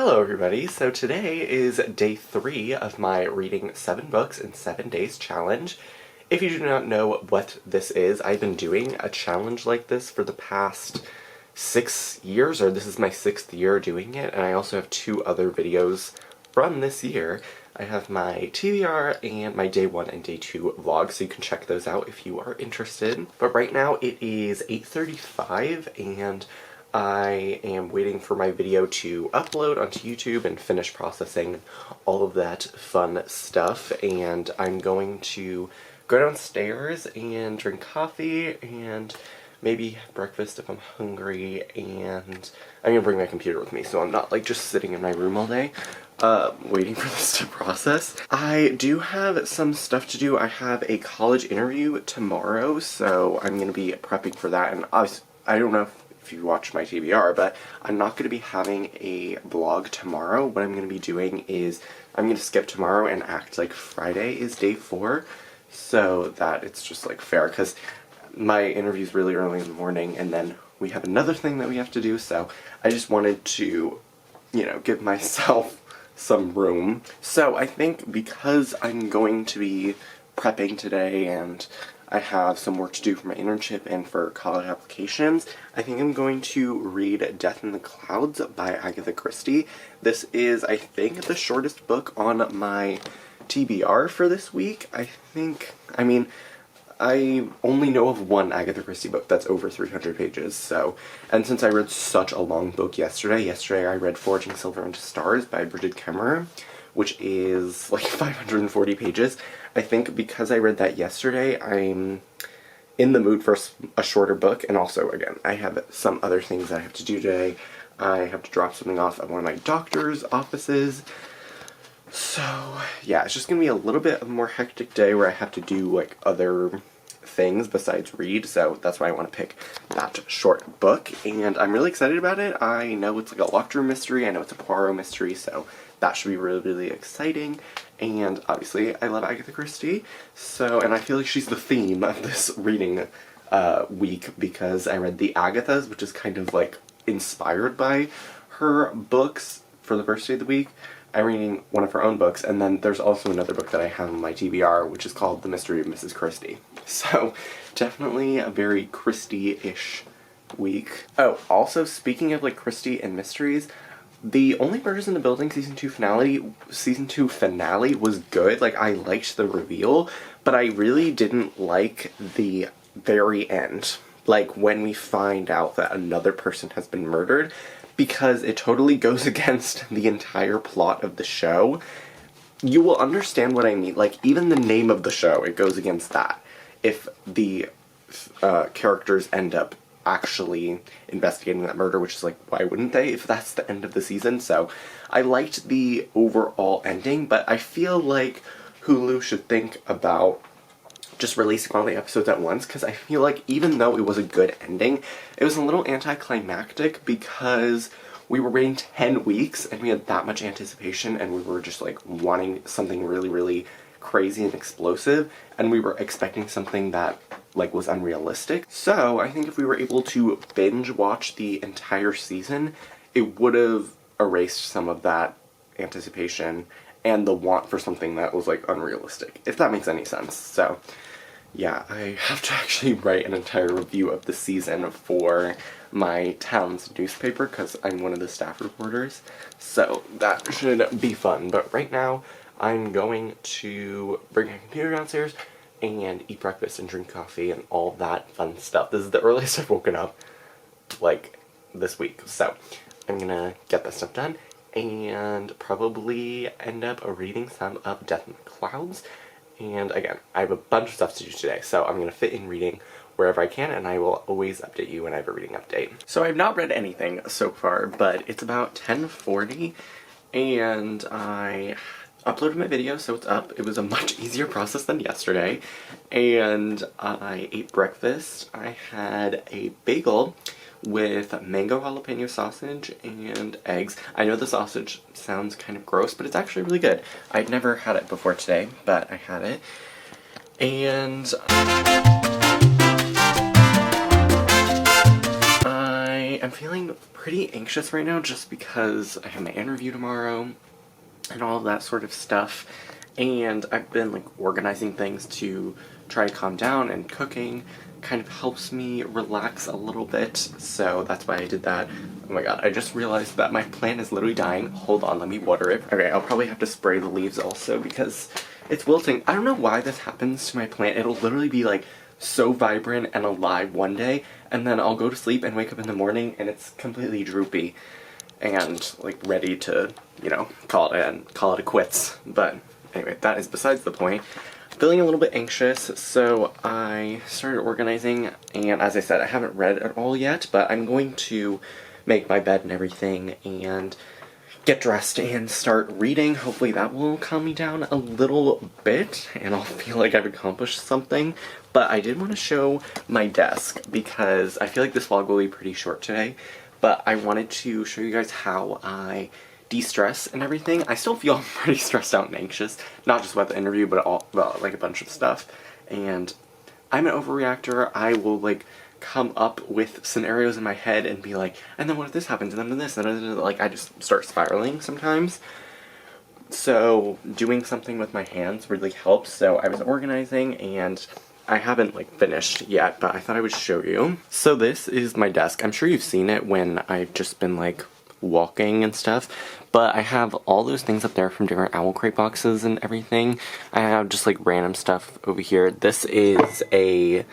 Hello everybody, so today is day 3 of my reading 7 books in 7 days challenge. If you do not know what this is, I've been doing a challenge like this for the past 6 years, or this is my 6th year doing it, and I also have 2 other videos from this year. I have my TBR and my day 1 and day 2 vlog, so you can check those out if you are interested. But right now it is 8:35 and I am waiting for my video to upload onto YouTube and finish processing all of that fun stuff, and I'm going to go downstairs and drink coffee and maybe have breakfast if I'm hungry, and I'm gonna bring my computer with me so I'm not like just sitting in my room all day waiting for this to process. I do have some stuff to do. I have a college interview tomorrow, so I'm gonna be prepping for that, and obviously I don't know if you watch my TBR, but I'm not going to be having a vlog tomorrow. What I'm going to be doing is I'm going to skip tomorrow and act like Friday is day 4, so that it's just like fair, because my interview's really early in the morning and then we have another thing that we have to do, so I just wanted to, you know, give myself some room. So I think because I'm going to be prepping today and I have some work to do for my internship and for college applications, I think I'm going to read Death in the Clouds by Agatha Christie. This is, I think, the shortest book on my TBR for this week. I only know of one Agatha Christie book that's over 300 pages, so, and since I read such a long book yesterday I read Forging Silver into Stars by Brigid Kemmerer, which is like 540 pages. I think because I read that yesterday, I'm in the mood for a shorter book, and also, again, I have some other things that I have to do today. I have to drop something off at one of my doctor's offices. So, yeah, it's just gonna be a little bit of a more hectic day where I have to do, like, other things besides read, so that's why I want to pick that short book, and I'm really excited about it. I know it's like a locked room mystery, I know it's a Poirot mystery, so that should be really, really exciting, and obviously I love Agatha Christie, so, and I feel like she's the theme of this reading week, because I read the Agathas, which is kind of like inspired by her books for the first day of the week. I'm reading one of her own books, and then there's also another book that I have on my TBR, which is called The Mystery of Mrs. Christie. So, definitely a very Christie-ish week. Oh, also, speaking of, like, Christie and mysteries, The Only Murders in the Building season 2 finale was good. Like, I liked the reveal, but I really didn't like the very end. Like, when we find out that another person has been murdered, because it totally goes against the entire plot of the show. You will understand what I mean. Like, even the name of the show, it goes against that. If the characters end up actually investigating that murder, which is like, why wouldn't they if that's the end of the season? So, I liked the overall ending, but I feel like Hulu should think about just releasing all the episodes at once, because I feel like even though it was a good ending, it was a little anticlimactic because we were waiting 10 weeks and we had that much anticipation and we were just like wanting something really, really crazy and explosive, and we were expecting something that like was unrealistic. So I think if we were able to binge watch the entire season, it would have erased some of that anticipation and the want for something that was like unrealistic, if that makes any sense. So yeah, I have to actually write an entire review of the season for my town's newspaper because I'm one of the staff reporters, so that should be fun. But right now, I'm going to bring my computer downstairs and eat breakfast and drink coffee and all that fun stuff. This is the earliest I've woken up, like, this week, so I'm gonna get that stuff done and probably end up reading some of Death in the Clouds. And again, I have a bunch of stuff to do today, so I'm going to fit in reading wherever I can, and I will always update you when I have a reading update. So I've not read anything so far, but it's about 10:40, and I uploaded my video, so it's up. It was a much easier process than yesterday, and I ate breakfast. I had a bagel with mango jalapeno sausage and eggs. I know the sausage sounds kind of gross, but it's actually really good. I'd never had it before today, but I had it. And I am feeling pretty anxious right now just because I have my interview tomorrow and all of that sort of stuff, and I've been like organizing things to try to calm down, and cooking kind of helps me relax a little bit, so that's why I did that. Oh my god, I just realized that my plant is literally dying. Hold on, let me water it. Okay, I'll probably have to spray the leaves also because it's wilting. I don't know why this happens to my plant. It'll literally be like so vibrant and alive one day, and then I'll go to sleep and wake up in the morning and it's completely droopy and like ready to, you know, call it a quits. But anyway, that is besides the point. Feeling a little bit anxious, so I started organizing, and as I said, I haven't read at all yet, but I'm going to make my bed and everything and get dressed and start reading. Hopefully that will calm me down a little bit and I'll feel like I've accomplished something. But I did want to show my desk because I feel like this vlog will be pretty short today, but I wanted to show you guys how I de-stress and everything. I still feel pretty stressed out and anxious, not just about the interview, but all about like a bunch of stuff. And I'm an overreactor. I will like come up with scenarios in my head and be like, and then what if this happens, and then this, and then like I just start spiraling sometimes. So doing something with my hands really helps. So I was organizing and I haven't like finished yet, but I thought I would show you. So this is my desk. I'm sure you've seen it when I've just been like walking and stuff, but I have all those things up there from different owl crate boxes and everything. I have just like random stuff over here. This is a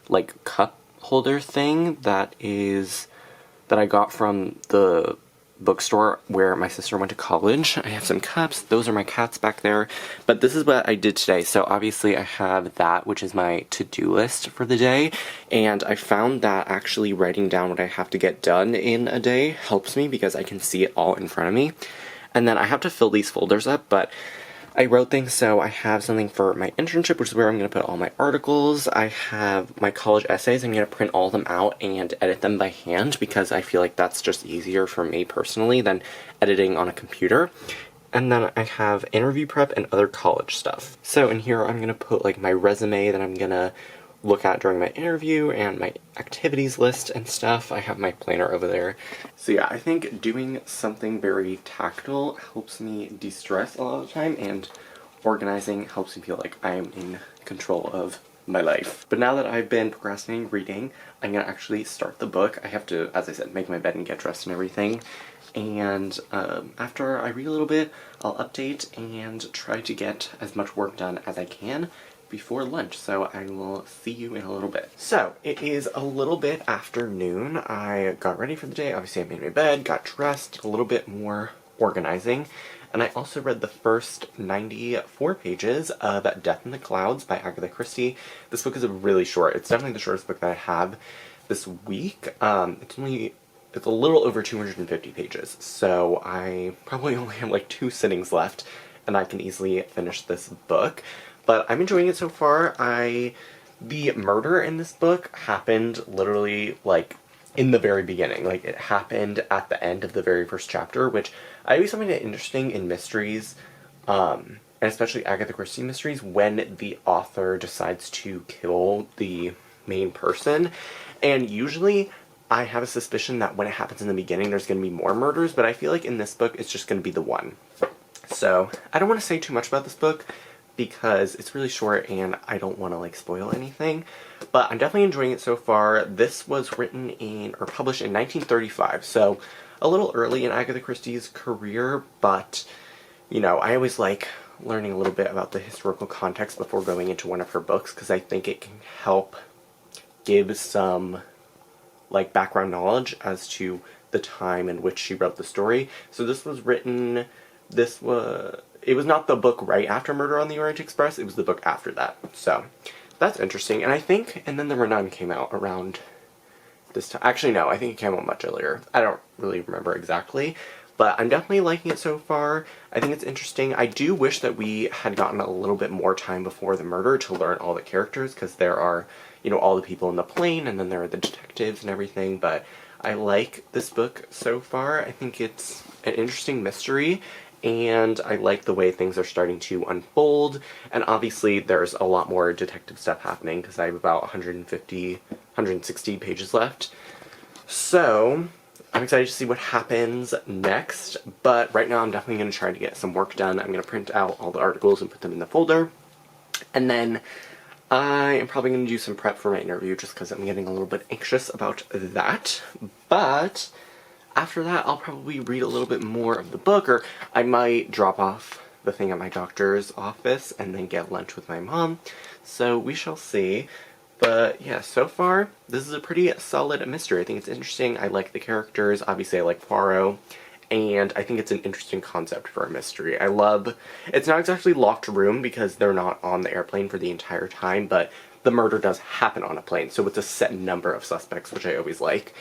like cup holder thing that I got from the bookstore where my sister went to college. I have some cups. Those are my cats back there. But this is what I did today. So obviously I have that, which is my to-do list for the day. And I found that actually writing down what I have to get done in a day helps me because I can see it all in front of me. And then I have to fill these folders up, but I wrote things, so I have something for my internship, which is where I'm going to put all my articles. I have my college essays. I'm going to print all of them out and edit them by hand because I feel like that's just easier for me personally than editing on a computer. And then I have interview prep and other college stuff. So in here I'm going to put like my resume that I'm going to look at during my interview and my activities list and stuff. I have my planner over there. So yeah, I think doing something very tactile helps me de-stress a lot of the time, and organizing helps me feel like I'm in control of my life. But now that I've been procrastinating reading, I'm gonna actually start the book. I have to, as I said, make my bed and get dressed and everything. And after I read a little bit, I'll update and try to get as much work done as I can before lunch, so I will see you in a little bit. So, it is a little bit after noon. I got ready for the day. Obviously I made my bed, got dressed, a little bit more organizing, and I also read the first 94 pages of Death in the Clouds by Agatha Christie. This book is really short. It's definitely the shortest book that I have this week. It's a little over 250 pages, so I probably only have like 2 sittings left, and I can easily finish this book. But I'm enjoying it so far. The murder in this book happened literally, like, in the very beginning. Like, it happened at the end of the very first chapter, which I always find it interesting in mysteries, and especially Agatha Christie mysteries, when the author decides to kill the main person. And usually, I have a suspicion that when it happens in the beginning, there's going to be more murders, but I feel like in this book, it's just going to be the one. So, I don't want to say too much about this book, because it's really short and I don't want to like spoil anything, but I'm definitely enjoying it so far. This was written or published in 1935, so a little early in Agatha Christie's career, but you know, I always like learning a little bit about the historical context before going into one of her books because I think it can help give some like background knowledge as to the time in which she wrote the story. So this was written, it was not the book right after Murder on the Orient Express, it was the book after that. So, that's interesting. And I think, and then The Renan came out around this time. Actually, no, I think it came out much earlier. I don't really remember exactly. But I'm definitely liking it so far. I think it's interesting. I do wish that we had gotten a little bit more time before the murder to learn all the characters, because there are, you know, all the people in the plane, and then there are the detectives and everything, but I like this book so far. I think it's an interesting mystery, and I like the way things are starting to unfold, and obviously there's a lot more detective stuff happening because I have about 160 pages left. So, I'm excited to see what happens next, but right now I'm definitely going to try to get some work done. I'm going to print out all the articles and put them in the folder, and then I am probably going to do some prep for my interview just because I'm getting a little bit anxious about that. But after that, I'll probably read a little bit more of the book, or I might drop off the thing at my doctor's office and then get lunch with my mom. So we shall see. But yeah, so far, this is a pretty solid mystery. I think it's interesting. I like the characters. Obviously, I like Poirot. And I think it's an interesting concept for a mystery. I love... It's not exactly locked room because they're not on the airplane for the entire time, but the murder does happen on a plane, so it's a set number of suspects, which I always like.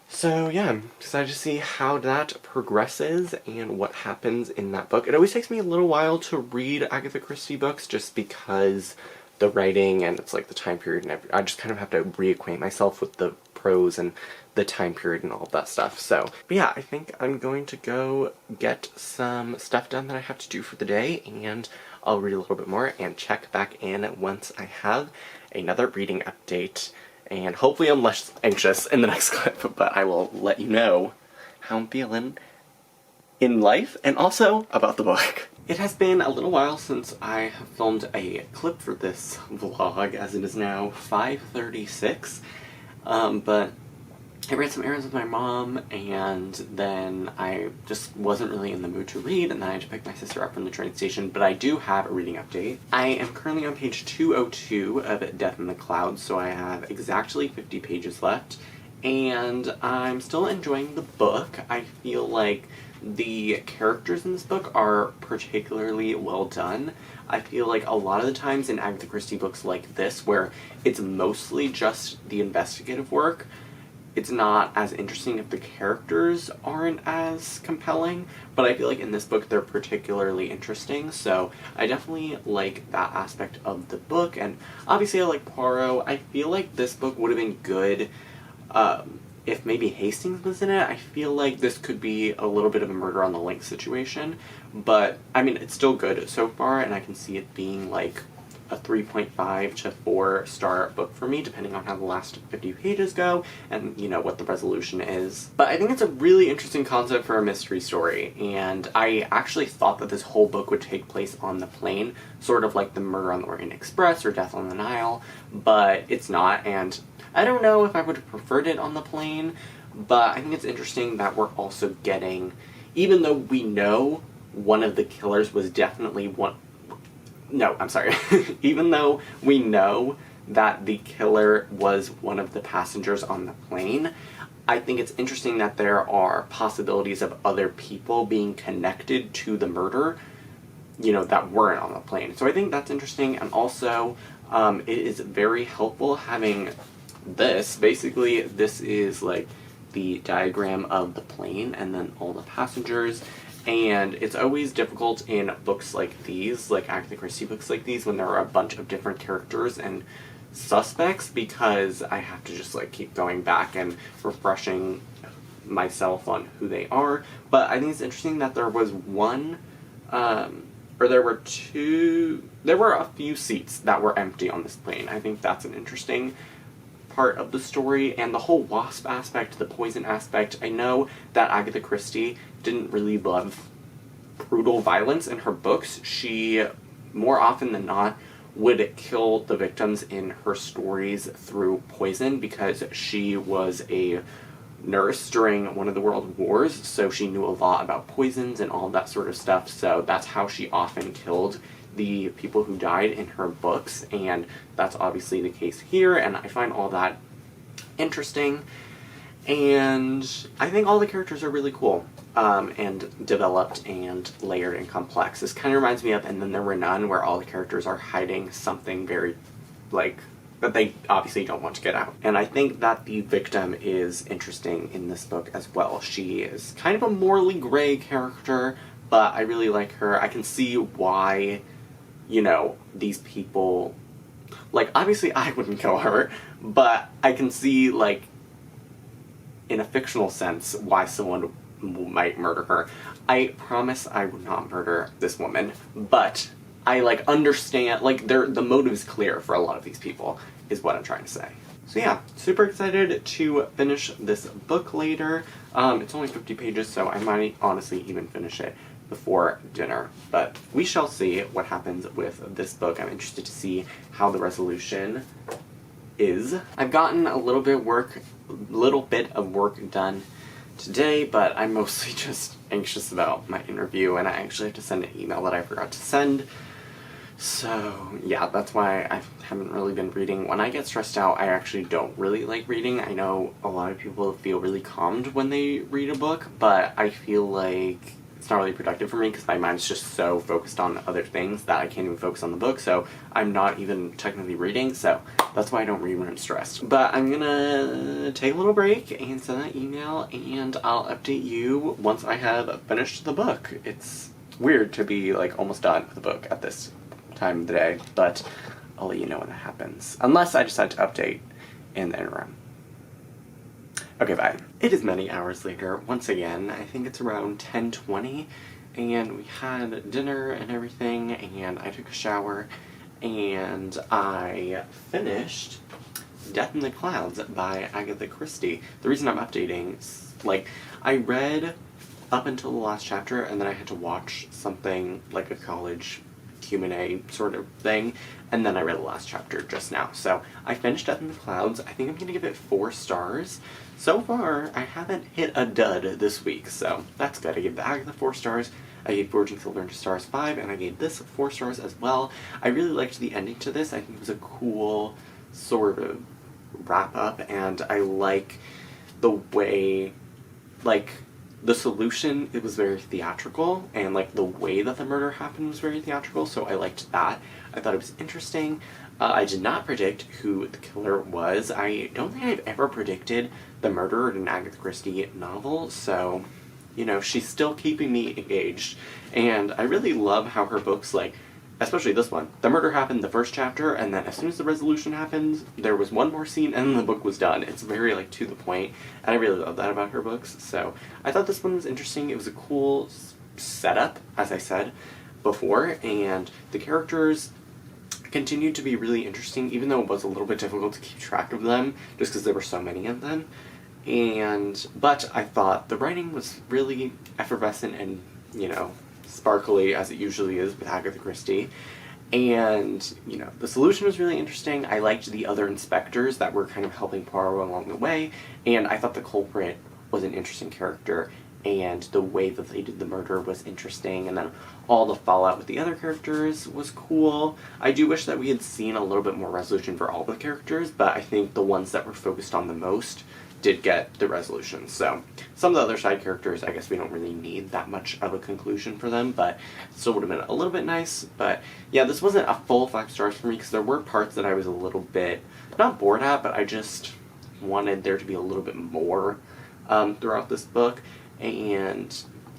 So yeah, I'm excited to see how that progresses and what happens in that book. It always takes me a little while to read Agatha Christie books just because the writing and it's like the time period and I just kind of have to reacquaint myself with the prose and the time period and all of that stuff. So, but yeah, I think I'm going to go get some stuff done that I have to do for the day, and I'll read a little bit more and check back in once I have another reading update. And hopefully I'm less anxious in the next clip, but I will let you know how I'm feeling in life and also about the book. It has been a little while since I have filmed a clip for this vlog, as it is now 5:36, but I ran some errands with my mom, and then I just wasn't really in the mood to read, and then I had to pick my sister up from the train station, but I do have a reading update. I am currently on page 202 of Death in the Clouds, so I have exactly 50 pages left, and I'm still enjoying the book. I feel like the characters in this book are particularly well done. I feel like a lot of the times in Agatha Christie books like this, where it's mostly just the investigative work, it's not as interesting if the characters aren't as compelling, but I feel like in this book they're particularly interesting, so I definitely like that aspect of the book, and obviously I like Poirot. I feel like this book would have been good if maybe Hastings was in it. I feel like this could be a little bit of a murder on the link situation, but I mean, it's still good so far, and I can see it being like a 3.5 to 4 star book for me, depending on how the last 50 pages go, and, you know, what the resolution is. But I think it's a really interesting concept for a mystery story, and I actually thought that this whole book would take place on the plane, sort of like the Murder on the Orient Express or Death on the Nile, but it's not, and I don't know if I would have preferred it on the plane, but I think it's interesting that we're also getting, even though we know one of the killers was definitely even though we know that the killer was one of the passengers on the plane, I think it's interesting that there are possibilities of other people being connected to the murder, you know, that weren't on the plane. So I think that's interesting, and also it is very helpful having this. Basically, this is like the diagram of the plane and then all the passengers. And it's always difficult in books like these, like Agatha Christie books like these, when there are a bunch of different characters and suspects, because I have to just like keep going back and refreshing myself on who they are. But I think it's interesting that there was there were a few seats that were empty on this plane. I think that's an interesting part of the story, and the whole wasp aspect, the poison aspect. I know that Agatha Christie didn't really love brutal violence in her books. She, more often than not, would kill the victims in her stories through poison, because she was a nurse during one of the world wars, so she knew a lot about poisons and all that sort of stuff, so that's how she often killed the people who died in her books, and that's obviously the case here, and I find all that interesting, and I think all the characters are really cool, and developed and layered and complex. This kind of reminds me of And Then There Were None, where all the characters are hiding something very, like, that they obviously don't want to get out. And I think that the victim is interesting in this book as well. She is kind of a morally gray character, but I really like her. I can see why, you know, these people, like, obviously I wouldn't kill her, but I can see, like, in a fictional sense, why someone might murder her. I promise I would not murder this woman, but I, like, understand, like, the motive is clear for a lot of these people, is what I'm trying to say. So yeah, super excited to finish this book later. It's only 50 pages, so I might honestly even finish it before dinner. But we shall see what happens with this book. I'm interested to see how the resolution is. I've gotten a little bit of work done today, but I'm mostly just anxious about my interview, and I actually have to send an email that I forgot to send. So yeah, that's why I haven't really been reading. When I get stressed out, I actually don't really like reading. I know a lot of people feel really calmed when they read a book, but I feel like it's not really productive for me because my mind's just so focused on other things that I can't even focus on the book, so I'm not even technically reading, so that's why I don't read when I'm stressed. But I'm gonna take a little break and send that email, and I'll update you once I have finished the book. It's weird to be like almost done with the book at this time of the day, but I'll let you know when that happens. Unless I decide to update in the interim. Okay, bye. It is many hours later, once again. I think it's around 10:20, and we had dinner and everything, and I took a shower, and I finished Death in the Clouds by Agatha Christie. The reason I'm updating is, like, I read up until the last chapter, and then I had to watch something like a college Q&A sort of thing, and then I read the last chapter just now. So I finished Death in the Clouds. I think I'm gonna give it 4 stars. So far, I haven't hit a dud this week, so that's good. I gave the Agatha 4 stars, I gave Forging Silver into Stars 5, and I gave this 4 stars as well. I really liked the ending to this. I think it was a cool sort of wrap-up, and I like the way, like, the solution, it was very theatrical, and like the way that the murder happened was very theatrical, so I liked that. I thought it was interesting. I did not predict who the killer was. I don't think I've ever predicted the murderer in an Agatha Christie novel, so, you know, she's still keeping me engaged. And I really love how her books, like, especially this one, the murder happened the first chapter, and then as soon as the resolution happens, there was one more scene, and then the book was done. It's very, like, to the point, and I really love that about her books. So I thought this one was interesting. It was a cool setup, as I said before, and the characters continued to be really interesting, even though it was a little bit difficult to keep track of them, just because there were so many of them. But I thought the writing was really effervescent and, you know, sparkly, as it usually is with Agatha Christie. And, you know, the solution was really interesting. I liked the other inspectors that were kind of helping Poirot along the way, and I thought the culprit was an interesting character, and the way that they did the murder was interesting, and then all the fallout with the other characters was cool. I do wish that we had seen a little bit more resolution for all the characters, but I think the ones that were focused on the most did get the resolution. So some of the other side characters, I guess we don't really need that much of a conclusion for them, but it still would have been a little bit nice. But yeah, this wasn't a full 5 stars for me because there were parts that I was a little bit, not bored at, but I just wanted there to be a little bit more throughout this book. And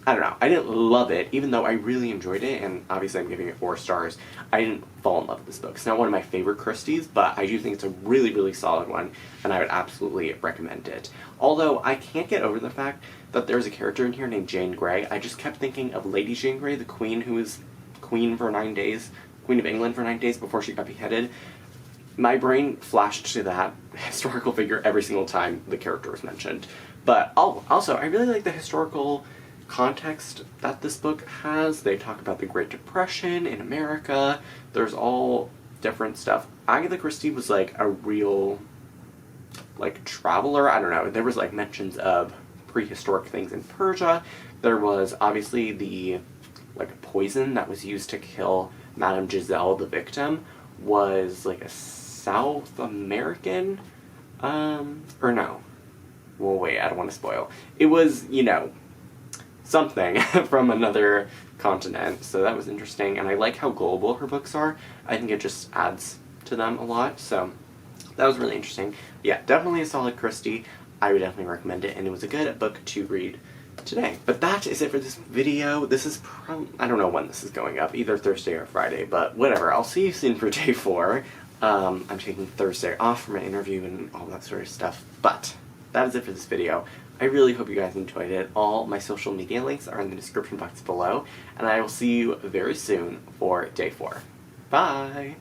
I don't know, I didn't love it, even though I really enjoyed it, and obviously I'm giving it 4 stars. I didn't fall in love with this book. It's not one of my favorite Christies, but I do think it's a really, really solid one, and I would absolutely recommend it. Although, I can't get over the fact that there's a character in here named Jane Grey. I just kept thinking of Lady Jane Grey, the queen who was queen for 9 days, Queen of England for 9 days before she got beheaded. My brain flashed to that historical figure every single time the character was mentioned. But also, I really like the historical context that this book has. They talk about the Great Depression in America. There's all different stuff. Agatha Christie was like a real, like, traveler. I don't know. There was like mentions of prehistoric things in Persia. There was obviously the, like, poison that was used to kill Madame Giselle, the victim, was like a South American, or no. Well, wait, I don't want to spoil. It was, you know, something from another continent, so that was interesting, and I like how global her books are. I think it just adds to them a lot, so that was really interesting. Yeah, definitely a solid Christie. I would definitely recommend it, and it was a good book to read today. But that is it for this video. This is I don't know when this is going up, either Thursday or Friday, but whatever. I'll see you soon for day 4. I'm taking Thursday off for my interview and all that sort of stuff, but that is it for this video. I really hope you guys enjoyed it. All my social media links are in the description box below, and I will see you very soon for day 4. Bye!